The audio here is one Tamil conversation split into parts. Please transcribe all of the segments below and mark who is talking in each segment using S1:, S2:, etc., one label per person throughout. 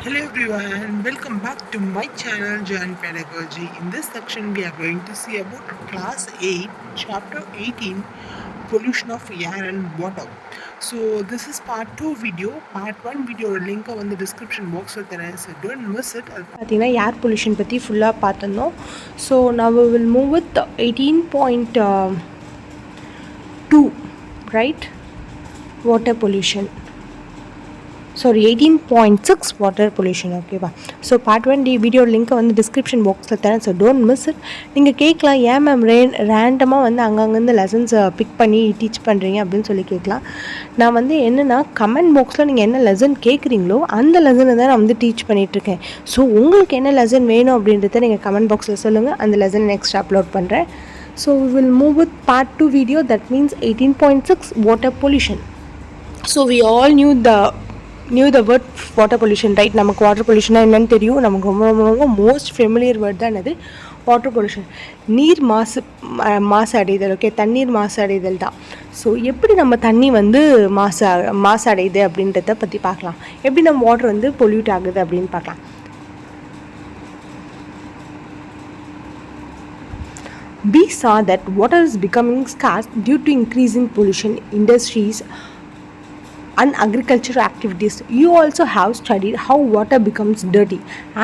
S1: Hello everyone, welcome back to my channel Join Pedagogy. In this section we are going to see about class 8 chapter 18 pollution of air and water. So this is part 2 video. Part 1 video link on the description box so don't miss it.
S2: பார்த்தீங்கன்னா ஏர் பொல்யூஷன் பற்றி ஃபுல்லாக பார்த்துருந்தோம். So now we will move with 18.2 right, water pollution. Sorry, 18.6 water pollution. ஓகேவா? ஸோ பார்ட் 1 வீடியோ லிங்க்கை வந்து டிஸ்கிரிப்ஷன் பாக்ஸில் தரேன். So don't miss it. நீங்கள் கேட்கலாம், ஏன் மேம் ரேண்டமாக வந்து அங்கங்கேருந்து லெசன்ஸ் பிக் பண்ணி டீச் பண்ணுறீங்க அப்படின்னு சொல்லி கேட்கலாம். நான் வந்து என்னென்னா கமெண்ட் பாக்ஸில் நீங்கள் என்ன லெசன் கேட்குறீங்களோ அந்த லெசனை தான் நான் வந்து டீச் பண்ணிகிட்ருக்கேன். ஸோ உங்களுக்கு என்ன லெசன் வேணும் அப்படின்றத நீங்கள் கமெண்ட் பாக்ஸில் சொல்லுங்கள், அந்த லெசன் நெக்ஸ்ட் அப்லோட் பண்ணுறேன். So we will move with part 2 video, that means 18.6 water pollution. So we all knew the word water pollution, right? நமக்கு வாட்டர் பொல்யூஷனா என்னன்னு தெரியும். நமக்கு ரொம்ப ரொம்ப ரொம்ப மோஸ்ட் ஃபெமிலியர் வேர்ட் தான் என்னது, வாட்டர் பொல்யூஷன். நீர் மாசு அடைதல். ஓகே, தண்ணீர் மாசு அடைதல் தான். ஸோ எப்படி நம்ம தண்ணி வந்து மாசு அடையுது அப்படின்றத பற்றி பார்க்கலாம். எப்படி நம்ம வாட்டர் வந்து பொல்யூட் ஆகுது அப்படின்னு பார்க்கலாம். We saw that water is becoming scarce due to increasing pollution, industries and agricultural activities. You also have studied how water becomes dirty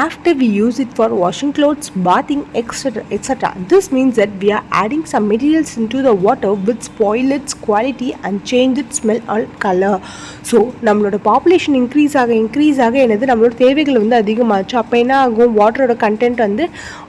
S2: after we use it for washing clothes, bathing, etc. This means that we are adding some materials into the water which spoil its quality and change its smell or color. So நம்மளோட பாப்புலேஷன் இன்க்ரீஸ் ஆக என்னது, நம்மளோட தேவைகள் வந்து அதிகமாச்சு. அப்போ என்ன ஆகும், வாட்டரோட கண்டென்ட் வந்து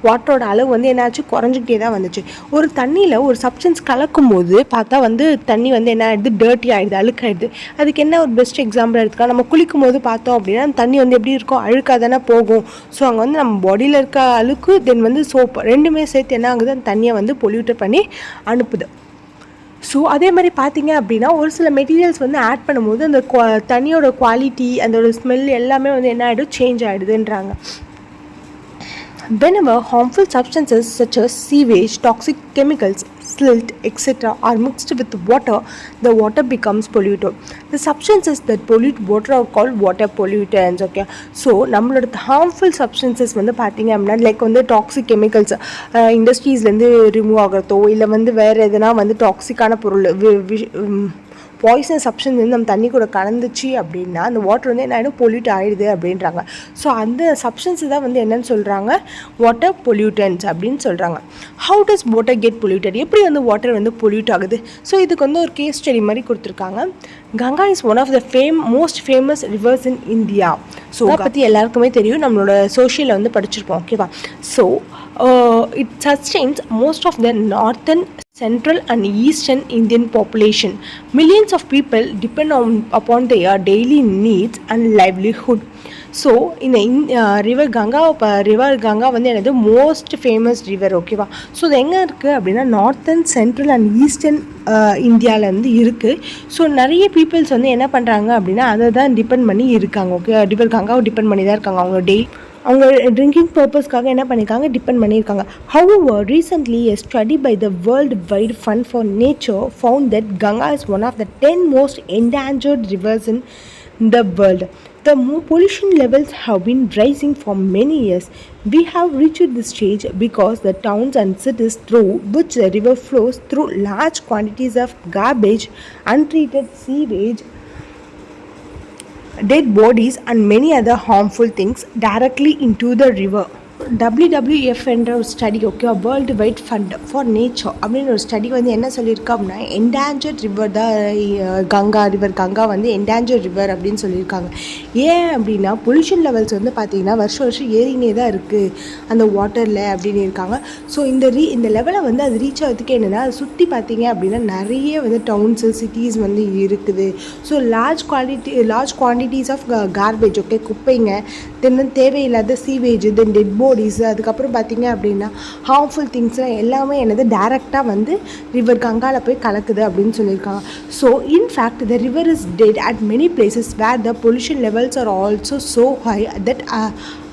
S2: வாட்டரோட அளவு வந்து என்னாச்சு, குறைஞ்சிக்கிட்டே தான் வந்துச்சு. ஒரு தண்ணியில் ஒரு சப்ஸ்டன்ஸ் கலக்கும் போது பார்த்தா வந்து தண்ணி வந்து என்ன ஆகிடுது, டர்ட்டி ஆகிடுது, அழுக்காயிடுது. அதுக்கு என்ன ஒரு பெஸ்ட் எக்ஸாம்பிள் எடுத்துக்கலாம். நம்ம குளிக்கும் போது பார்த்தோம் அப்படின்னா தண்ணி வந்து எப்படி இருக்கும், அழுக்காக தானே போகும். ஸோ அங்கே வந்து நம்ம பாடியில் இருக்க அழுக்கு தென் வந்து சோப்பு ரெண்டுமே சேர்த்து என்ன ஆகுது, அந்த தண்ணியை வந்து பொல்யூட் பண்ணி அனுப்புது. ஸோ அதே மாதிரி பார்த்தீங்க அப்படின்னா ஒரு சில மெட்டீரியல்ஸ் வந்து ஆட் பண்ணும்போது அந்த தண்ணியோட குவாலிட்டி, அதோட ஸ்மெல் எல்லாமே வந்து என்ன ஆகிடும், change ஆகிடுதுன்றாங்க. Whenever harmful substances such as sewage, toxic chemicals, silt, etc. are mixed with water, the water becomes polluted. The substances that pollute water are called water pollutants. Okay, so நம்மளோட harmful substances வந்து பார்த்தீங்க அப்படின்னா லைக் வந்து டாக்ஸிக் கெமிக்கல்ஸ் இண்டஸ்ட்ரீஸ்லேருந்து ரிமூவ் ஆகிறதோ இல்லை வந்து வேறு எதுனா வந்து டாக்ஸிக்கான பொருள் பாய்சன் சப்ஸ்டன்ஸ் வந்து நம்ம தண்ணி கூட கலந்துச்சு அப்படின்னா அந்த வாட்டர் வந்து என்ன ஆகிடும், பொல்யூட் ஆகிடுது அப்படின்றாங்க. ஸோ அந்த சப்ஸ்டன்ஸ் தான் வந்து என்னன்னு சொல்கிறாங்க, வாட்டர் பொல்யூட்டன்ஸ் அப்படின்னு சொல்கிறாங்க. How does water get polluted, எப்படி வந்து வாட்டர் வந்து பொல்யூட் ஆகுது. ஸோ இதுக்கு வந்து ஒரு கேஸ் ஸ்டடி மாதிரி கொடுத்துருக்காங்க. Ganga is one of the most famous rivers in India. So அதை பற்றி எல்லாருக்குமே தெரியும், நம்மளோட சோஷியலில் வந்து படிச்சிருப்போம். ஓகேவா? So it sustains most of the northern, central and eastern Indian population. Millions of people depend upon their daily needs and livelihood. So இந்த ரிவர் கங்கா வந்து எனது மோஸ்ட் ஃபேமஸ் ரிவர். ஓகேவா? ஸோ இது எங்கே இருக்குது அப்படின்னா நார்த்தன், சென்ட்ரல் அண்ட் ஈஸ்டர்ன் இந்தியாவிலேருந்து இருக்குது. ஸோ நிறைய பீப்புள்ஸ் வந்து என்ன பண்ணுறாங்க அப்படின்னா அதை தான் டிபெண்ட் பண்ணி இருக்காங்க. ஓகே, ரிவர் கங்காவை டிபெண்ட் பண்ணி தான் இருக்காங்க. அவங்க ட்ரிங்கிங் பர்பஸ்க்காக என்ன பண்ணியிருக்காங்க, டிபெண்ட் பண்ணியிருக்காங்க. However, recently a study by the World Wide Fund for Nature found that Ganga is one of the 10 most endangered rivers in the world. The pollution levels have been rising for many years. We have reached this stage because the towns and cities through which the river flows through large quantities of garbage, untreated sewage, dead bodies and many other harmful things directly into the river. WWF என்ற ஒரு study, okay, world wide fund for nature அப்படின்னு ஒரு ஸ்டடி வந்து என்ன சொல்லியிருக்கா அப்படின்னா என்டேஞ்சர்ட் ரிவர் தான் கங்கா வந்து என்டேஞ்சர்ட் ரிவர் அப்படின்னு சொல்லியிருக்காங்க. ஏன் அப்படின்னா பொல்யூஷன் லெவல்ஸ் வந்து பார்த்திங்கன்னா வருஷம் ஏறினே தான் இருக்குது அந்த வாட்டரில் அப்படின்னு இருக்காங்க. ஸோ இந்த லெவலை வந்து அது ரீச் ஆகிறதுக்கு என்னென்னா அது சுற்றி பார்த்திங்க அப்படின்னா நிறைய வந்து டவுன்ஸு, சிட்டிஸ் வந்து இருக்குது. So large quantities of garbage, okay, குப்பைங்க, தென் தேவையில்லாத சீவேஜ், தென் டெட் பாடிஸ், அதுக்கப்புறம் பார்த்திங்க அப்படின்னா ஹார்ம்ஃபுல் திங்ஸ்லாம் எல்லாமே என்னது டைரெக்டாக வந்து ரிவர் கங்காவில் போய் கலக்குது அப்படின்னு சொல்லியிருக்காங்க. So in fact the river is dead at many places where the pollution levels are also so high that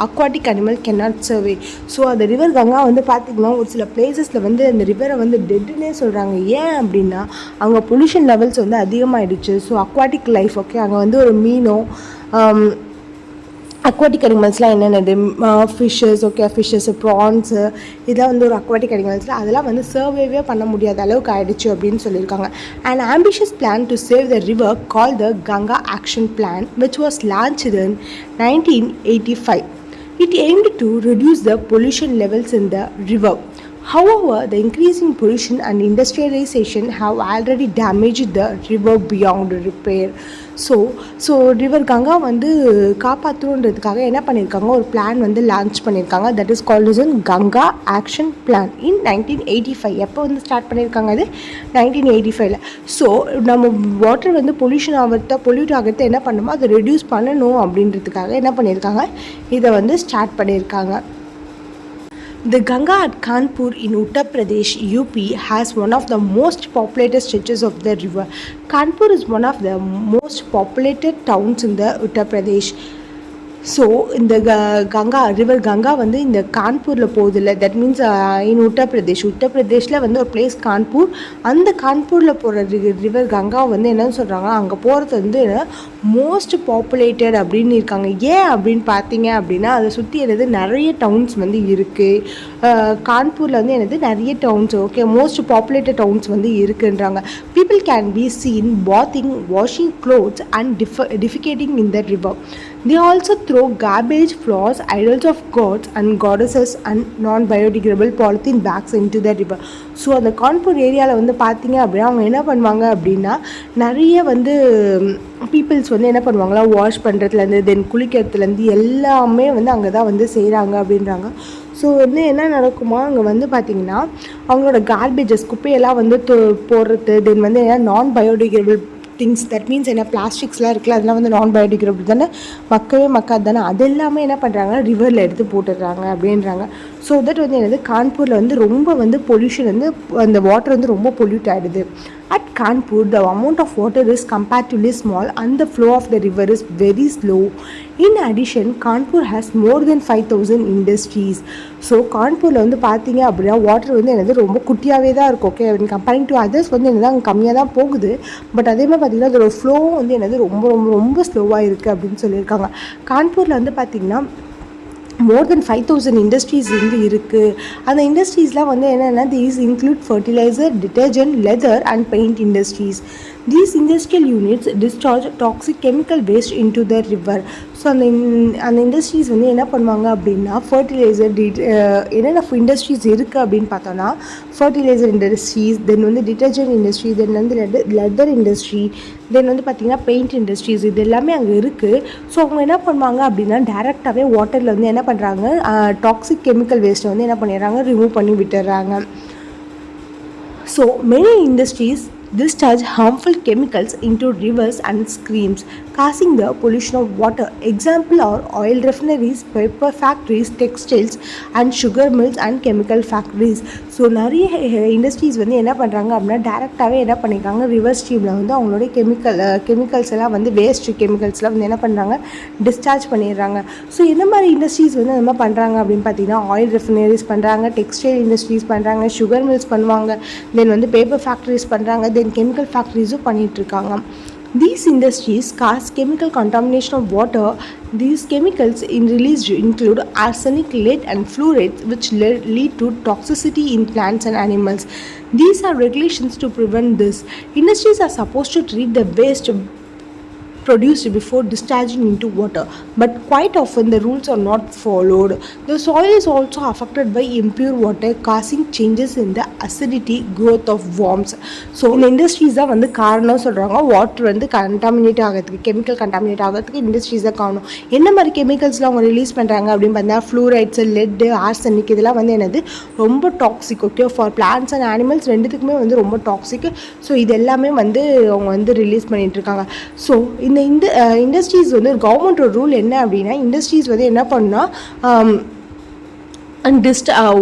S2: aquatic animal cannot survive. So அந்த ரிவர் கங்கா வந்து பார்த்திங்கன்னா ஒரு சில பிளேசஸில் வந்து அந்த ரிவரை வந்து டெட்டுன்னே சொல்கிறாங்க. ஏன் அப்படின்னா அங்கே பொல்யூஷன் லெவல்ஸ் வந்து அதிகமாகிடுச்சு. ஸோ அக்வாட்டிக் லைஃப், ஓகே, அங்கே வந்து ஒரு மீனோ அக்வாட்டிக் அனிமல்ஸ்லாம் என்னென்னது, ஃபிஷ்ஷஸ், ஓகே, ஃபிஷ்ஷஸ், ப்ரான்ஸு, இதெல்லாம் வந்து ஒரு அக்வாட்டிக் அனிமல்ஸில் அதெல்லாம் வந்து சர்வேவே பண்ண முடியாத அளவுக்கு ஆயிடுச்சு அப்படின்னு சொல்லியிருக்காங்க. An ambitious plan to save the river called the Ganga Action Plan, which was launched in 1985. It aimed to reduce the pollution levels in the river. However, the increasing pollution and industrialization have already damaged the river beyond repair. So river Ganga வந்து காப்பாற்றணுன்றதுக்காக என்ன பண்ணியிருக்காங்க, ஒரு பிளான் வந்து லான்ச் பண்ணியிருக்காங்க. That is called is Ganga action plan இன் 1985. எப்போ வந்து ஸ்டார்ட் பண்ணியிருக்காங்க, அது 1985. ஸோ நம்ம வாட்டர் வந்து பொல்யூட் ஆகிறத என்ன பண்ணணுமோ அதை ரெடியூஸ் பண்ணணும் அப்படின்றதுக்காக என்ன பண்ணியிருக்காங்க, இதை வந்து ஸ்டார்ட் பண்ணியிருக்காங்க. The Ganga at Kanpur in Uttar Pradesh, UP, has one of the most populated stretches of the river. Kanpur is one of the most populated towns in the Uttar Pradesh. So இந்த கங்கா ரிவர் கங்கா வந்து இந்த கான்பூரில் போகுதில்ல, தட் மீன்ஸ் இன் உத்தரப்பிரதேஷில் வந்து ஒரு பிளேஸ் கான்பூர். அந்த கான்பூரில் போகிற ரிவர் கங்கா வந்து என்னன்னு சொல்கிறாங்க, அங்கே போகிறது வந்து மோஸ்ட் பாப்புலேட்டட் அப்படின்னு இருக்காங்க. ஏன் அப்படின்னு பார்த்தீங்க அப்படின்னா அதை சுற்றி என்னது நிறைய டவுன்ஸ் வந்து இருக்குது. கான்பூரில் வந்து என்னது நிறைய towns, okay, most populated towns வந்து இருக்குன்றாங்க. People can be seen bathing, washing clothes and defecating in the river. They also throw garbage, floors, idols of gods and goddesses and non-biodegradable polythene bags into the river. So அந்த கான்பூர் ஏரியாவில் வந்து பார்த்தீங்க அப்படின்னா அவங்க என்ன பண்ணுவாங்க அப்படின்னா நிறைய வந்து பீப்புள்ஸ் வந்து என்ன பண்ணுவாங்களா, வாஷ் பண்ணுறதுலேருந்து தென் குளிக்கிறதுலேருந்து எல்லாமே வந்து அங்கே தான் வந்து செய்கிறாங்க அப்படின்றாங்க. ஸோ வந்து என்ன நடக்குமா, அங்கே வந்து பார்த்திங்கன்னா அவங்களோட கார்பேஜஸ் குப்பையெல்லாம் வந்து போடுறது, தென் வந்து நான் பயோடிகிரேடபிள் திங்ஸ், தட் மீன்ஸ் என்ன பிளாஸ்டிக்ஸ்லாம் இருக்குல்ல அதெல்லாம் வந்து நான் பயோடிகிரேடபிள் தானே, மக்காது தானே, அது எல்லாமே என்ன பண்ணுறாங்க ரிவரில் எடுத்து போட்டுடுறாங்க அப்படின்றாங்க. ஸோ தட் வந்து என்னது கான்பூரில் வந்து ரொம்ப வந்து பொல்யூஷன் வந்து அந்த வாட்டர் வந்து ரொம்ப பொல்யூட் ஆகிடுது. At Kanpur, the amount of water is comparatively small and the flow of the river is very slow. In addition, Kanpur has more than 5,000 industries. So கான்பூரில் வந்து பார்த்தீங்க அப்படின்னா வாட்டர் வந்து என்னது ரொம்ப குட்டியாகவே தான் இருக்கும். ஓகே, கம்பேரிங் டு அதர்ஸ் வந்து என்னது அங்கே கம்மியாக தான் போகுது. பட் அதே மாதிரி பார்த்திங்கன்னா அதோட ஃப்ளோ வந்து என்னது ரொம்ப ரொம்ப ரொம்ப ஸ்லோவாக இருக்குது அப்படின்னு சொல்லியிருக்காங்க. கான்பூரில் வந்து பார்த்திங்கன்னா மோர் தென் 5,000 இண்டஸ்ட்ரீஸ் வந்து இருக்குது. அந்த இண்டஸ்ட்ரீஸ்லாம் வந்து என்னென்னா these include fertiliser, detergent, leather and paint industries. These industrial units discharge toxic chemical waste into the river. So அந்த இண்டஸ்ட்ரீஸ் வந்து என்ன பண்ணுவாங்க அப்படின்னா ஃபர்டிலைசர், என்னென்ன இண்டஸ்ட்ரீஸ் இருக்குது அப்படின்னு பார்த்தோன்னா ஃபர்டிலைசர் இண்டஸ்ட்ரீஸ், தென் வந்து டிட்டர்ஜென்ட் இண்டஸ்ட்ரி, தென் வந்து லெதர் இண்டஸ்ட்ரி, தென் வந்து பார்த்திங்கன்னா பெயிண்ட் இண்டஸ்ட்ரீஸ், இது எல்லாமே அங்கே இருக்குது. ஸோ அவங்க என்ன பண்ணுவாங்க அப்படின்னா டேரெக்டாகவே வாட்டரில் வந்து என்ன பண்ணுறாங்க, டாக்ஸிக் கெமிக்கல் வேஸ்ட்டை வந்து என்ன பண்ணிடுறாங்க, ரிமூவ் பண்ணி விட்டுறாங்க. So many industries discharge harmful chemicals into rivers and streams, causing the pollution of water. Example are oil refineries, paper factories, textiles and sugar mills and chemical factories. So நிறைய இண்டஸ்ட்ரீஸ் வந்து என்ன பண்ணுறாங்க அப்படின்னா டேரெக்டாகவே என்ன பண்ணியிருக்காங்க, ரிவர் ஸ்ட்ரீமில் வந்து அவங்களோட கெமிக்கல்ஸ் எல்லாம் வந்து வேஸ்ட் கெமிக்கல்ஸ்லாம் வந்து என்ன பண்ணுறாங்க, டிஸ்சார்ஜ் பண்ணிடுறாங்க. ஸோ எந்த மாதிரி இண்டஸ்ட்ரீஸ் வந்து அந்த மாதிரி பண்ணுறாங்க அப்படின்னு பார்த்தீங்கன்னா ஆயில் ரெஃபினரிஸ் பண்ணுறாங்க, டெக்ஸ்டைல் இண்டஸ்ட்ரீஸ் பண்ணுறாங்க, சுகர் மில்ஸ் பண்ணுவாங்க, தென் வந்து பேப்பர் ஃபேக்ட்ரிஸ் பண்ணுறாங்க, தென் கெமிக்கல் ஃபேக்ட்ரிஸும் பண்ணிகிட்ருக்காங்க. These industries cause chemical contamination of water. These chemicals released include arsenic, lead and fluoride, which lead to toxicity in plants and animals. These are regulations to prevent this. Industries are supposed to treat the waste produced before discharging into water, but quite often the rules are not followed. The soil is also affected by impure water, causing changes in the acidity, growth of worms. So இந்த இண்டஸ்ட்ரீஸ் தான் வந்து காரணம் சொல்கிறாங்க, வாட்டர் வந்து கண்டாமினேட் ஆகிறதுக்கு, கெமிக்கல் கண்டாமினேட் ஆகிறதுக்கு இண்டஸ்ட்ரீஸ் தான் காரணம். என்ன மாதிரி கெமிக்கல்ஸ்லாம் அவங்க ரிலீஸ் பண்ணுறாங்க அப்படின்னு பார்த்தா ஃப்ளூரைட்ஸ், லெட்டு, ஆர்சனிக், இதெல்லாம் வந்து என்னது ரொம்ப toxic. Okay, for plants and animals ரெண்டுத்துக்குமே வந்து ரொம்ப டாக்ஸிக். ஸோ இது எல்லாமே வந்து அவங்க வந்து ரிலீஸ் பண்ணிகிட்டு இருக்காங்க. ஸோ இந்த இண்டஸ்ட்ரீஸ் வந்து கவர்மெண்ட்டோட ரூல் என்ன அப்படின்னா இண்டஸ்ட்ரீஸ் வந்து என்ன பண்ணால் அண்ட்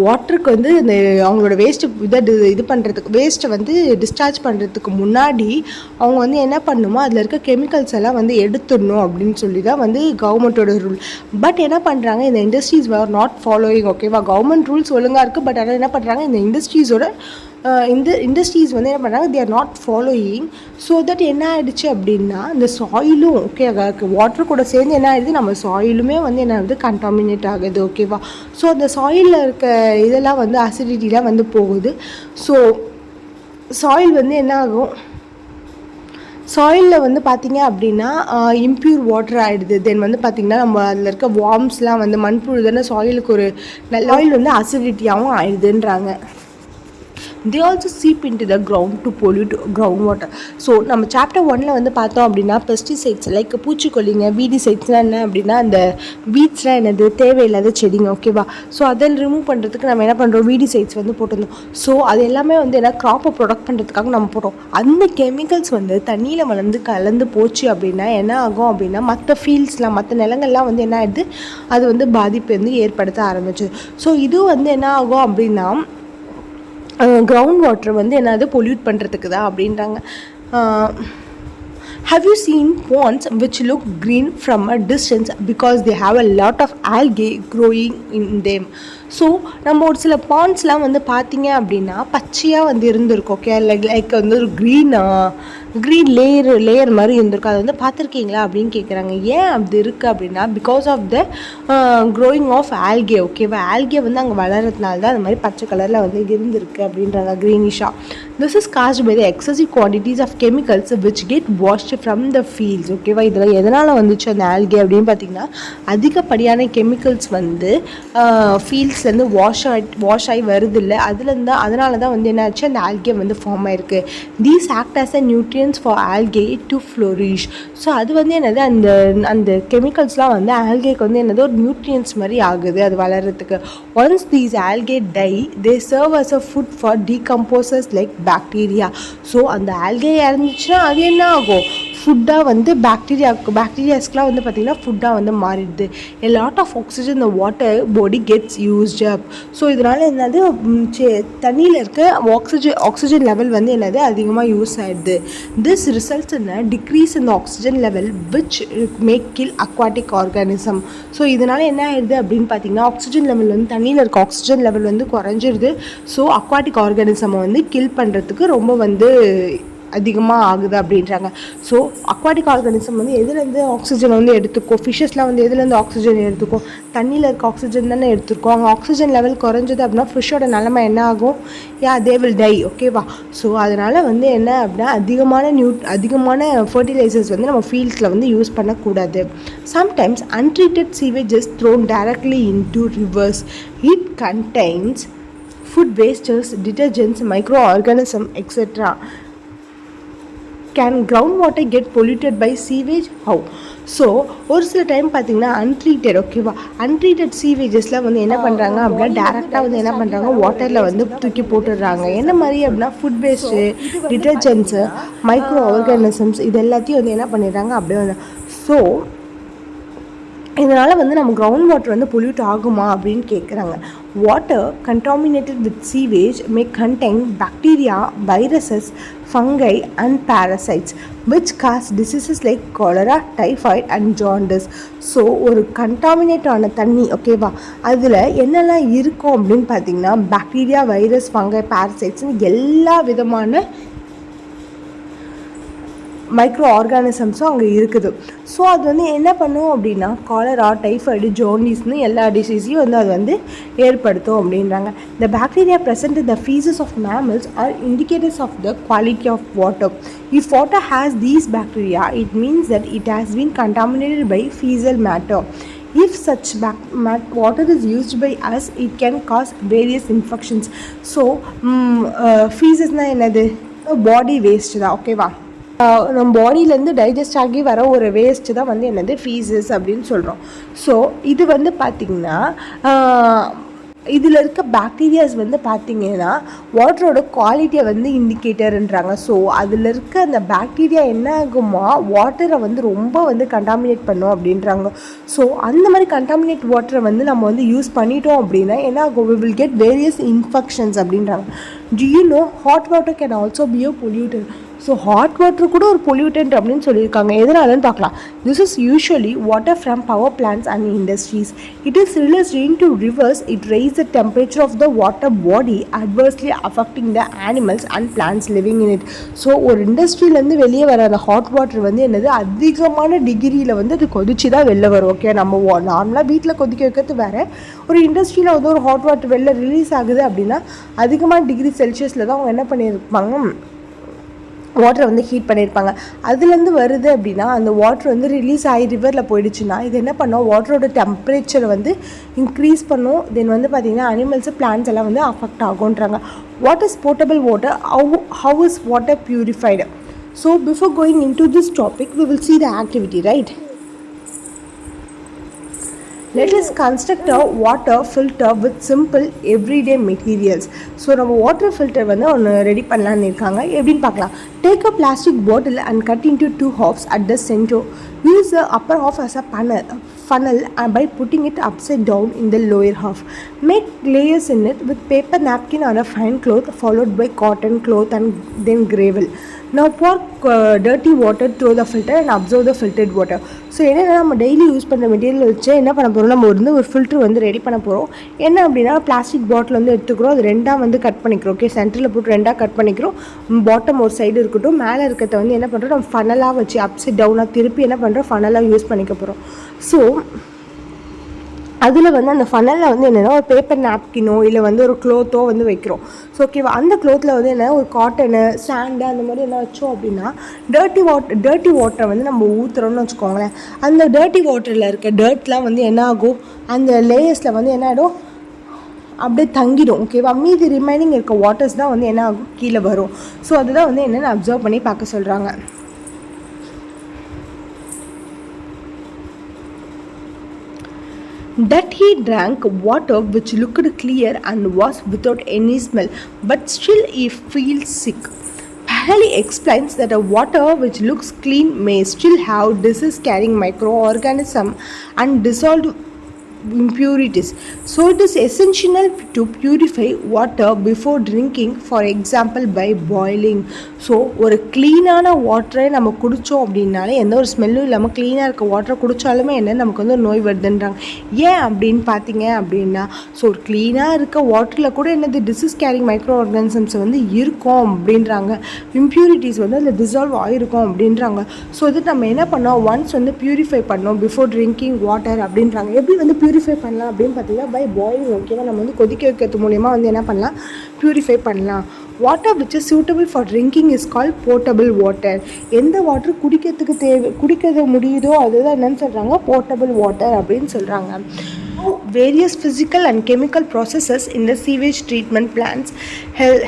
S2: வாட்டருக்கு வந்து இந்த அவங்களோட வேஸ்ட்டு இது பண்ணுறதுக்கு வேஸ்ட்டை வந்து டிஸ்சார்ஜ் பண்ணுறதுக்கு முன்னாடி அவங்க வந்து என்ன பண்ணணுமோ அதில் இருக்க கெமிக்கல்ஸ் எல்லாம் வந்து எடுத்துடணும் அப்படின்னு சொல்லி தான் வந்து கவர்மெண்ட்டோட ரூல். பட் என்ன பண்ணுறாங்க, இந்த இண்டஸ்ட்ரீஸ் வேர் நாட் ஃபாலோயிங். ஓகேவா, கவர்மெண்ட் ரூல்ஸ் ஒழுங்காக இருக்குது, பட் ஆனால் என்ன பண்ணுறாங்க, இந்த இண்டஸ்ட்ரீஸோட இந்த இண்டஸ்ட்ரீஸ் வந்து என்ன பண்ணுறாங்க, they are not following. So that என்ன ஆகிடுச்சு அப்படின்னா இந்த சாயிலும் ஓகே வாட்டர் கூட சேர்ந்து என்ன ஆகிடுது, நம்ம சாயிலுமே வந்து என்ன ஆகுது, கண்டாமினேட் ஆகுது. ஓகேவா. ஸோ அந்த சாயிலில் இருக்க இதெல்லாம் வந்து அசிடிட்டிலாம் வந்து போகுது. ஸோ சாயில் வந்து என்ன ஆகும், சாயிலில் வந்து பார்த்திங்க அப்படின்னா இம்ப்யூர் வாட்டர் ஆகிடுது. தென் வந்து பார்த்திங்கன்னா நம்ம அதில் இருக்க வார்ம்ஸ்லாம் வந்து மண்புழு தானே சாயிலுக்கு ஒரு நல்ல ஆயில் வந்து அசிடிட்டியாகவும் ஆயிடுதுன்றாங்க. they also seep into the ground to pollute groundwater. So நம்ம சாப்டர் 1ல் வந்து பார்த்தோம் அப்படின்னா பெஸ்டிசைட்ஸ் லைக் பூச்சிக்கொல்லிங்க, வீடிசைட்ஸ்லாம் என்ன அப்படின்னா அந்த வீட்ஸ்லாம் என்னது, தேவையில்லாத செடிங்க. ஓகேவா. ஸோ அதை ரிமூவ் பண்ணுறதுக்கு நம்ம என்ன பண்ணுறோம், வீடிசைட்ஸ் வந்து போட்டிருந்தோம். ஸோ அது எல்லாமே வந்து என்ன, க்ராப்பை ப்ரொடக்ட் பண்ணுறதுக்காக நம்ம போட்டோம். அந்த கெமிக்கல்ஸ் வந்து தண்ணியில் வளர்ந்து கலந்து போச்சு அப்படின்னா என்ன ஆகும் அப்படின்னா மற்ற ஃபீல்ட்ஸ்லாம் மற்ற நிலங்கள்லாம் வந்து என்ன ஆகிடுது, அது வந்து பாதிப்பு வந்து ஏற்படுத்த ஆரம்பிச்சு. ஸோ இது வந்து என்ன ஆகும் அப்படின்னா கிரவுண்ட் வாட்டர் வந்து என்னது பொல்யூட் பண்ணுறதுக்கு தான் அப்படின்றாங்க. Have you seen ponds which look green from a distance because they have a lot of algae growing in them? So நம்ம ஒரு சில பாண்ட்ஸ்லாம் வந்து பார்த்திங்க அப்படின்னா பச்சையாக வந்து இருந்திருக்கும். ஓகே, லைக் வந்து ஒரு க்ரீன் லேயர் மாதிரி இருந்திருக்கும். அதை வந்து பார்த்துருக்கீங்களா அப்படின்னு கேட்குறாங்க. ஏன் அப்படி இருக்குது அப்படின்னா because of the growing of algae. ஓகேவா. ஆல்கே வந்து அங்கே வளர்கிறதுனால தான் அந்த மாதிரி பச்சை கலரில் வந்து இருந்திருக்கு அப்படின்றாங்க, க்ரீனிஷாக. This is caused by the excessive quantities of chemicals which get washed from the fields. ஓகேவா. இதில் எதனால் வந்துச்சு அந்த ஆல்கே அப்படின்னு பார்த்திங்கன்னா அதிகப்படியான கெமிக்கல்ஸ் வந்து ஃபீல்ட்ஸ்லேருந்து வாஷ் ஆகி வருது இல்லை, அதனால தான் வந்து என்ன ஆச்சு, அந்த ஆல்கே வந்து ஃபார்ம் ஆயிருக்கு. These act as a nutrients for algae to flourish. So அது வந்து என்னது, அந்த கெமிக்கல்ஸ்லாம் வந்து ஆல்கேக்கு வந்து என்னது ஒரு நியூட்ரியன்ஸ் மாதிரி ஆகுது அது வளர்கிறதுக்கு. Once these algae die they serve as a food for decomposers like bacteria. So அந்த ஆல்கே இறந்துச்சுன்னா அது என்ன ஆகும், ஃபுட்டாக வந்து பாக்டீரியாஸ்க்குலாம் வந்து பார்த்திங்கன்னா ஃபுட்டாக வந்து மாறிடுது. a lot of oxygen the water body gets used up. So இதனால் என்னது, தண்ணியில் இருக்க ஆக்சிஜன் லெவல் வந்து என்னது அதிகமாக யூஸ் ஆகிடுது. This results in decrease in the oxygen level which make kill aquatic organism. So இதனால் என்ன ஆகிடுது அப்படின்னு பார்த்தீங்கன்னா ஆக்சிஜன் லெவல் வந்து தண்ணியில் இருக்க ஆக்சிஜன் லெவல் வந்து குறைஞ்சிருது. ஸோ அக்வாட்டிக் ஆர்கானிசமை வந்து கில் பண்ணுறதுக்கு ரொம்ப வந்து அதிகமாக ஆகுது அப்படின்றாங்க. ஸோ அக்வாட்டிக் ஆர்கானிசம் வந்து எதுலேருந்து ஆக்சிஜன் வந்து எடுத்துக்கும், ஃபிஷ்ஷஸ்லாம் வந்து எதுலேருந்து ஆக்சிஜன் எடுத்துக்கும், தண்ணியில் இருக்க ஆக்சிஜன் தானே எடுத்துருக்கோம். அங்கே ஆக்சிஜன் லெவல் குறைஞ்சது அப்படின்னா ஃபிஷ்ஷோட நிலமை என்ன ஆகும், தே வில் டை. ஓகேவா. ஸோ அதனால் வந்து என்ன அப்படின்னா அதிகமான ஃபர்டிலைசர்ஸ் வந்து நம்ம ஃபீல்ட்ஸில் வந்து யூஸ் பண்ணக்கூடாது. Sometimes untreated sewage is thrown directly into rivers. It contains food wastes, detergents, microorganisms, etc. Can groundwater get polluted by sewage? How? So ஒரு சில டைம் பார்த்திங்கன்னா அன்ட்ரீட்டட், ஓகேவா, அன்ட்ரீட்டட் சீவேஜஸ்லாம் வந்து என்ன பண்ணுறாங்க அப்படின்னா டேரெக்டாக வந்து என்ன பண்ணுறாங்க வாட்டரில் வந்து தூக்கி போட்டுடுறாங்க. என்ன மாதிரி அப்படின்னா ஃபுட் வேஸ்ட்டு, டிட்டர்ஜென்ட்ஸு, மைக்ரோ ஆர்கானிசம்ஸ் இது எல்லாத்தையும் வந்து என்ன பண்ணிடுறாங்க அப்படியே வந்து. ஸோ இதனால் வந்து நம்ம கிரவுண்ட் வாட்டர் வந்து பொல்யூட் ஆகுமா அப்படின்னு கேட்குறாங்க. Water contaminated with sewage May contain bacteria, viruses, fungi and parasites which cause diseases like cholera, typhoid and jaundice. So ஒரு கண்டாமினேட் ஆன தண்ணி, ஓகேவா, அதில் என்னெல்லாம் இருக்கும் அப்படின்னு பார்த்தீங்கன்னா பாக்டீரியா, வைரஸ், ஃபங்கை, parasites எல்லா விதமான மைக்ரோ ஆர்கானிசம்ஸும் அங்கே இருக்குது. ஸோ அது வந்து என்ன பண்ணும் அப்படின்னா காலரா, டைஃபாய்டு, ஜோண்டிஸ்னு எல்லா டிசீஸையும் வந்து அது வந்து ஏற்படுத்தும் அப்படின்றாங்க. The bacteria present in the feces of mammals are indicators of the quality of water. If water has these bacteria, it means that it has been contaminated by fecal matter. If such water is used by us, it can cause various infections. So ஃபீசஸ்னால் என்னது, பாடி வேஸ்ட்டு தான். ஓகேவா. நம்ம பாடியிலேருந்து டைஜஸ்ட் ஆகி வர ஒரு வேஸ்ட்டு தான் வந்து என்னது ஃபீசஸ் அப்படின்னு சொல்கிறோம். ஸோ இது வந்து பார்த்திங்கன்னா இதில் இருக்க பாக்டீரியாஸ் வந்து பார்த்திங்கன்னா வாட்டரோட குவாலிட்டியை வந்து இண்டிகேட்டர்ன்றாங்க. ஸோ அதில் இருக்க அந்த பாக்டீரியா என்ன ஆகுமா வாட்டரை வந்து ரொம்ப வந்து கண்டாமினேட் பண்ணும் அப்படின்றாங்க. ஸோ அந்த மாதிரி கண்டாமினேட் வாட்டரை வந்து நம்ம வந்து யூஸ் பண்ணிட்டோம் அப்படின்னா என்ன ஆகும், we will get various infections அப்படின்றாங்க. Do you know hot water can also be a pollutant? So hot water கூட ஒரு பொல்யூட்டன்ட் அப்படின்னு சொல்லியிருக்காங்க. எதனாலன்னு பார்க்கலாம். This is usually water from power plants and industries. It is released into rivers. It rise the temperature of the water body adversely affecting the animals and plants living in it. So ஒரு இண்டஸ்ட்ரியிலேருந்து வெளியே வர அந்த ஹாட் வாட்டர் வந்து என்னது அதிகமான டிகிரியில் வந்து அது கொதிச்சு தான் வெளில வரும். ஓகே, நம்ம நார்மலாக வீட்டில் கொதிக்க வைக்கிறது வேறு, ஒரு இண்டஸ்ட்ரியில் வந்து ஒரு ஹாட் வாட்டர் வெளில ரிலீஸ் ஆகுது அப்படின்னா அதிகமான டிகிரி செல்சியஸில் தான் அவங்க என்ன பண்ணியிருப்பாங்க, வாட்டரை வந்து ஹீட் பண்ணியிருப்பாங்க. அதுலேருந்து வருது அப்படின்னா அந்த வாட்டர் வந்து ரிலீஸ் ஆகி ரிவரில் போயிடுச்சுன்னா இது என்ன பண்ணோம், வாட்டரோட டெம்பரேச்சரை வந்து இன்க்ரீஸ் பண்ணும். தென் வந்து பார்த்திங்கன்னா அனிமல்ஸு பிளான்ட்ஸ் எல்லாம் வந்து அஃபெக்ட் ஆகுன்றாங்க. What is portable water, how is water purified? So before going into this topic we will see the activity, right? Let us construct a water filter with simple everyday materials. So நம்ம வாட்டர் ஃபில்டர் வந்து ஒன்று ரெடி பண்ணலான்னு இருக்காங்க. எப்படின்னு பார்க்கலாம். Take a plastic bottle and cut into 2 halves at the center. Use the upper half as a funnel and by putting it upside down in the lower half. Make layers in it with paper napkin or a fine cloth followed by cotton cloth and then gravel. Now pour dirty water through the filter and observe the filtered water. So என்னென்னா நம்ம டெய்லி யூஸ் பண்ணுற மெட்டீரியல் வச்சு என்ன பண்ண போகிறோம், நம்ம வந்து ஒரு ஃபில்ட்ரு வந்து ரெடி பண்ண போகிறோம். என்ன அப்படின்னா பிளாஸ்டிக் பாட்டில் வந்து எடுத்துக்கிறோம், அது ரெண்டாக வந்து கட் பண்ணிக்கிறோம். ஓகே, சென்டரில் போட்டு ரெண்டாக கட் பண்ணிக்கிறோம். பாட்டம் ஒரு சைடு இருக்கட்டும், மேலே இருக்கிறத வந்து என்ன பண்ணுறோம், நம்ம ஃபனலாக வச்சு அப்சைட் டவுனாக திருப்பி என்ன பண்ணுறோம், ஃபனலாக யூஸ் பண்ணிக்க போகிறோம். ஸோ அதில் வந்து அந்த ஃபனலில் வந்து என்னென்னா ஒரு பேப்பர் நாப்கினோ இல்லை வந்து ஒரு க்ளோத்தோ வந்து வைக்கிறோம். ஸோ ஓகேவா, அந்த க்ளோத்தில் வந்து என்ன ஒரு காட்டனு சாண்டு அந்த மாதிரி என்ன வச்சோம் அப்படின்னா டர்ட்டி வாட்டரை வந்து நம்ம ஊற்றுறோம்னு வச்சுக்கோங்களேன். அந்த டர்ட்டி வாட்டரில் இருக்க டர்ட்லாம் வந்து என்ன ஆகும், அந்த லேயர்ஸில் வந்து என்ன ஆகிடும், அப்படியே தங்கிடும். ஓகேவா, மீதி ரிமைனிங் இருக்க வாட்டர்ஸ் தான் வந்து என்ன ஆகும், கீழே வரும். ஸோ அதுதான் வந்து என்னென்னு அப்சர்வ் பண்ணி பார்க்க சொல்கிறாங்க. That he drank water which looked clear and was without any smell, but still he feels sick. Pahali explains that a water which looks clean may still have disease-carrying microorganisms and dissolved impurities. So it is essential to purify water before drinking, for example by boiling. So ஒரு க்ளீனான வாட்டரை நம்ம குடித்தோம் அப்படின்னாலே எந்த ஒரு ஸ்மெல்லும் இல்லாமல் க்ளீனாக இருக்க வாட்டரை குடித்தாலுமே என்ன நமக்கு வந்து நோய் வருதுன்றாங்க. ஏன் அப்படின்னு பார்த்தீங்க அப்படின்னா, ஸோ ஒரு க்ளீனாக இருக்க வாட்டரில் கூட என்னது டிசீஸ் கேரிங் மைக்ரோ ஆர்கானிசம்ஸ் வந்து இருக்கும் அப்படின்றாங்க. இம்ப்யூரிட்டிஸ் வந்து அதில் டிசால்வ் ஆகிருக்கும் அப்படின்றாங்க. ஸோ இது நம்ம என்ன பண்ணோம், ஒன்ஸ் வந்து ப்யூரிஃபை பண்ணோம் பிஃபோர் ட்ரிங்கிங் வாட்டர் அப்படின்றாங்க. எப்படி வந்து ப்யூரிஃபை பண்ணலாம் அப்படின்னு பார்த்தீங்கன்னா பை பாயிலிங். ஓகேவா, நம்ம வந்து கொதிக்க வைக்கிறது மூலயமா வந்து என்ன பண்ணலாம், ப்யூரிஃபை பண்ணலாம். Water which is suitable for drinking is called portable water. எந்த வாட்டர் குடிக்கிறது முடியுதோ அதுதான் என்னன்னு சொல்கிறாங்க, போர்ட்டபிள் வாட்டர் அப்படின்னு சொல்கிறாங்க. Various physical and chemical processes in the sewage treatment plants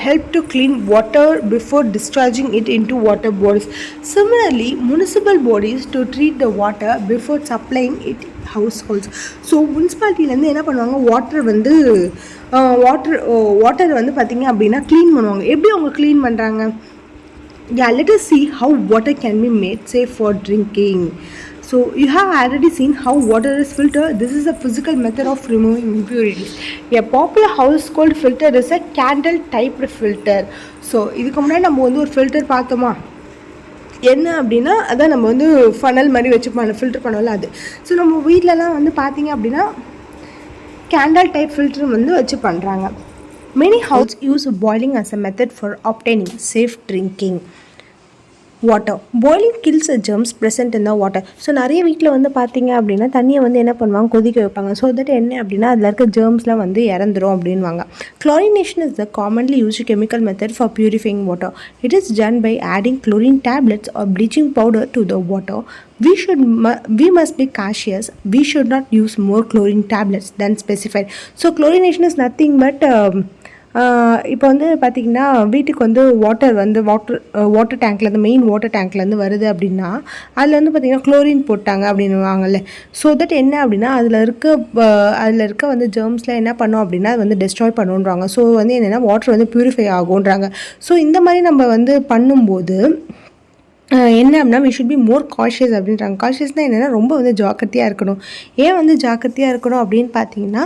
S2: help to clean water before discharging it into water bodies. Similarly, municipal bodies to treat the water before supplying it households. So முனிசிபாலிட்டிலேருந்து என்ன பண்ணுவாங்க, வாட்டர் வந்து பார்த்திங்க அப்படின்னா க்ளீன் பண்ணுவாங்க. எப்படி அவங்க க்ளீன் பண்ணுறாங்க, let us see how water can be made safe for drinking. So you have already seen how water is filtered. This is a physical method of removing impurities. A popular household filter is a candle type filter. So இதுக்கு முன்னாடி நம்ம வந்து ஒரு ஃபில்டர் பார்த்தோமா, என்ன அப்படின்னா அதான் நம்ம வந்து ஃபனல் மாதிரி வச்சு ஃபில்டர் பண்ணல அது. ஸோ நம்ம வீட்டிலலாம் வந்து பார்த்திங்க அப்படின்னா கேண்டல் டைப் ஃபில்டர் வந்து வச்சு பண்ணுறாங்க. Many houses use boiling as a method for obtaining safe drinking water. Boiling kills the germs present in the water. So நிறைய வீட்டில் வந்து பார்த்தீங்க அப்படின்னா தண்ணியை வந்து என்ன பண்ணுவாங்க, கொதிக்க வைப்பாங்க. ஸோ தட் என்ன அப்படின்னா அதில் இருக்க ஜெர்ம்ஸ்லாம் வந்து இறந்துரும் அப்படின்வாங்க. Chlorination is the commonly used chemical method for purifying water. It is done by adding chlorine tablets or bleaching powder to the water. We must be cautious. We should not use more chlorine tablets than specified. So chlorination is nothing but இப்போ வந்து பார்த்திங்கன்னா வீட்டுக்கு வந்து வாட்டர் டேங்க்லேருந்து மெயின் வாட்டர் டேங்க்லேருந்து வருது அப்படின்னா அதில் வந்து பார்த்திங்கன்னா குளோரின் போட்டாங்க அப்படின்னுவாங்கல்ல. ஸோ தட் என்ன அப்படின்னா அதில் இருக்க வந்து ஜெர்ம்ஸில் என்ன பண்ணோம் அப்படின்னா அது வந்து டெஸ்ட்ராய் பண்ணுன்றாங்க. ஸோ வந்து என்னென்னா வாட்டர் வந்து ப்யூரிஃபை ஆகுன்றாங்க. ஸோ இந்த மாதிரி நம்ம வந்து பண்ணும்போது என்ன அப்படின்னா we should be more cautious அப்படின்றாங்க. காஷியஸ்னால் என்னென்னா ரொம்ப வந்து ஜாக்கிரதையாக இருக்கணும். ஏன் வந்து ஜாக்கிரதையாக இருக்கணும் அப்படின்னு பார்த்தீங்கன்னா,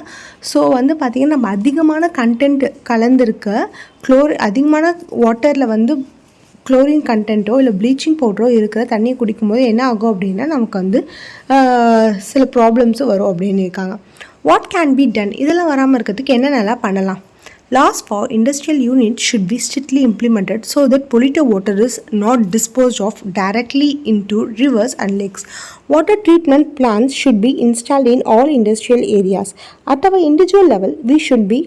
S2: ஸோ வந்து பார்த்திங்கன்னா நம்ம அதிகமான கண்டென்ட் கலந்துருக்க அதிகமான வாட்டரில் வந்து குளோரின் கண்டென்ட்டோ இல்லை ப்ளீச்சிங் பவுடரோ இருக்கிற தண்ணியை குடிக்கும்போது என்ன ஆகும் அப்படின்னா நமக்கு வந்து சில ப்ராப்ளம்ஸும் வரும் அப்படின்னு இருக்காங்க. வாட் கேன் பி டன், இதெல்லாம் வராமல் இருக்கிறதுக்கு என்னென்னலாம் பண்ணலாம்? Laws for industrial units should be strictly implemented so that polluted water is not disposed of directly into rivers and lakes. Water treatment plants should be installed in all industrial areas. At our individual level, we should be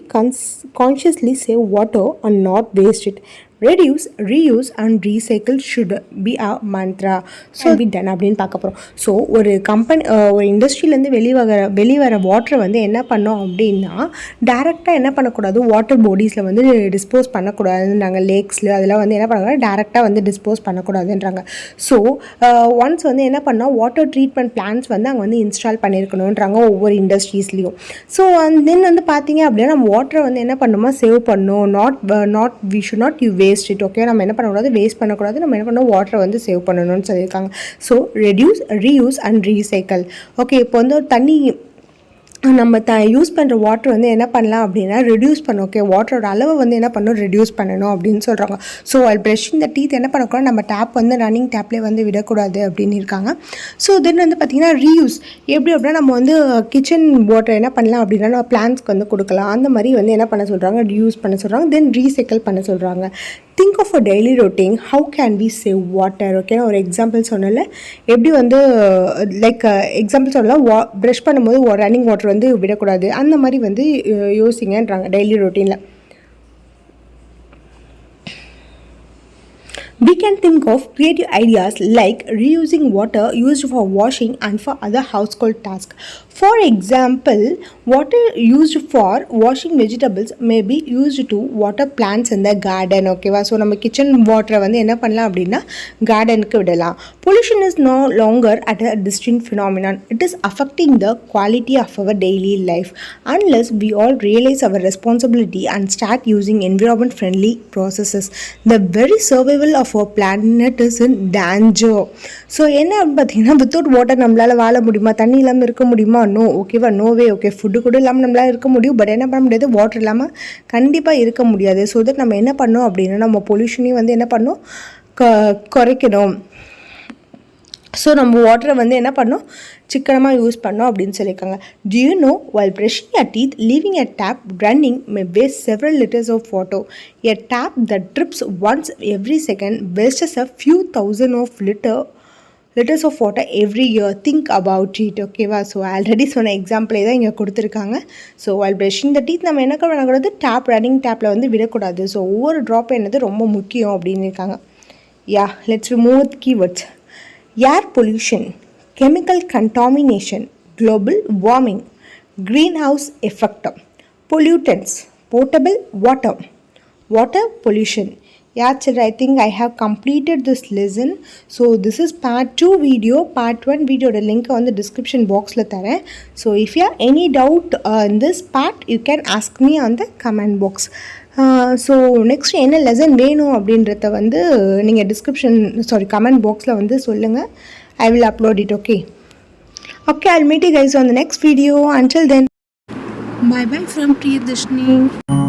S2: consciously save water and not waste it. Reduce, reuse and recycle should be a mantra. So be done அப்படின்னு பார்க்க போகிறோம். ஸோ ஒரு கம்பெனி ஒரு இண்டஸ்ட்ரியிலேருந்து வெளிவர வாட்டரை வந்து என்ன பண்ணோம் அப்படின்னா டேரெக்டாக என்ன பண்ணக்கூடாது, வாட்டர் பாடிஸில் வந்து டிஸ்போஸ் பண்ணக்கூடாதுன்றாங்க. லேக்ஸில் அதெல்லாம் வந்து என்ன பண்ணக்கூடாது, டேரெக்டாக வந்து டிஸ்போஸ் பண்ணக்கூடாதுன்றாங்க. ஸோ ஒன்ஸ் வந்து என்ன பண்ணோம், வாட்டர் ட்ரீட்மெண்ட் பிளான்ஸ் வந்து அங்கே வந்து இன்ஸ்டால் பண்ணியிருக்கணுன்றாங்க ஒவ்வொரு இண்டஸ்ட்ரீஸ்லேயும். ஸோ தென் வந்து பார்த்தீங்க அப்படின்னா நம்ம வாட்டரை வந்து என்ன பண்ணணுமா, சேவ் பண்ணணும். Not we should not you waste it. Okay, நம்ம என்ன பண்ணக்கூடாது, வேஸ்ட் பண்ணக்கூடாது. நம்ம என்ன பண்ணணும், வாட்டரை வந்து சேவ் பண்ணணும்னு சொல்லியிருக்காங்க. So reduce, reuse and recycle. Okay, இப்போ வந்து ஒரு தண்ணி நம்ம யூஸ் பண்ணுற வாட்டர் வந்து என்ன பண்ணலாம் அப்படின்னா ரெடியூஸ் பண்ணணும். ஓகே, வாட்டரோட அளவை வந்து என்ன பண்ணணும், ரெடியூஸ் பண்ணணும் அப்படின்னு சொல்கிறாங்க. ஸோ ப்ரஷிங் த டீத் என்ன பண்ணக்கூடாது, நம்ம டேப் வந்து ரன்னிங் டேப்லேயே வந்து விடக்கூடாது அப்படின்னு இருக்காங்க. ஸோ தென் வந்து பார்த்திங்கன்னா ரீயூஸ் எப்படி அப்படின்னா நம்ம வந்து கிச்சன் வாட்டர் என்ன பண்ணலாம் அப்படின்னா நம்ம பிளான்ஸ்க்கு வந்து கொடுக்கலாம். அந்த மாதிரி வந்து என்ன பண்ண சொல்கிறாங்க, ரீயூஸ் பண்ண சொல்கிறாங்க. தென் ரீசைக்கிள் பண்ண சொல்கிறாங்க. Think of a daily routine, how can we save water. Okay, நான் ஒரு எக்ஸாம்பிள் சொன்னல, எப்படி வந்து லைக் எக்ஸாம்பிள் சொல்லலாம், ப்ரஷ் பண்ணும்போது ரன்னிங் வாட்டர் வந்து விடக்கூடாது. அந்த மாதிரி வந்து யோசிங்கன்றாங்க டெய்லி ரொட்டீனில். We can think of creative ideas like reusing water used for washing and for other household tasks. For example, water used for washing vegetables may be used to water plants in the garden. ஓகேவா, ஸோ நம்ம கிச்சன் வாட்டரை வந்து என்ன பண்ணலாம் அப்படின்னா கார்டனுக்கு விடலாம். Pollution is no longer at a distinct phenomenon. It is affecting the quality of our daily life. Unless we all realize our responsibility and start using environment-friendly processes, the very survival of our planet is in danger. So என்ன அப்படின்னு பார்த்தீங்கன்னா, வித்தவுட் வாட்டர் நம்மளால் வாழ முடியுமா, தண்ணி இல்லாமல் இருக்க முடியுமா? நோ. ஓகேவா, நோவே. ஓகே, ஃபுட்டு கூட இல்லாமல் நம்மளால் இருக்க முடியும், பட் என்ன பண்ண முடியாது, வாட்டர் இல்லாமல் கண்டிப்பாக இருக்க முடியாது. ஸோ தட் நம்ம என்ன பண்ணோம் அப்படின்னா நம்ம பொல்யூஷனையும் வந்து என்ன பண்ணோம், குறைக்கணும். ஸோ நம்ம வாட்டரை வந்து என்ன பண்ணோம், சிக்கனமாக யூஸ் பண்ணோம் அப்படின்னு சொல்லியிருக்காங்க. Do you know, while brushing your teeth, leaving a tap running may waste several liters of water. A tap that drips once every second wastes a few thousand of liters of water every year. Think about it. ஓகேவா, ஸோ ஆல்ரெடி சொன்ன எக்ஸாம்பிளே தான் இங்கே கொடுத்துருக்காங்க. So while brushing the teeth நம்ம என்ன பண்ணக்கூடாது, ரன்னிங் டேப்பில் வந்து விடக்கூடாது. ஸோ ஒவ்வொரு ட்ராப் என்னது ரொம்ப முக்கியம் அப்படின்னு இருக்காங்க. Yeah, let's remove with keywords. Air pollution, chemical contamination, global warming, greenhouse effect, pollutants, potable water, water pollution. Yeah, children, I think I have completed this lesson. So this is part 2 video. Part 1 video the link on the description box la tharen. So if you have any doubt in this part, you can ask me on the comment box. So next என்ன லெசன் வேணும் அப்படின்றத வந்து நீங்கள் கமெண்ட் பாக்ஸில் வந்து சொல்லுங்கள். I will upload it. Okay, I'll meet you guys on the next video. Until then, bye bye from Priyadashni.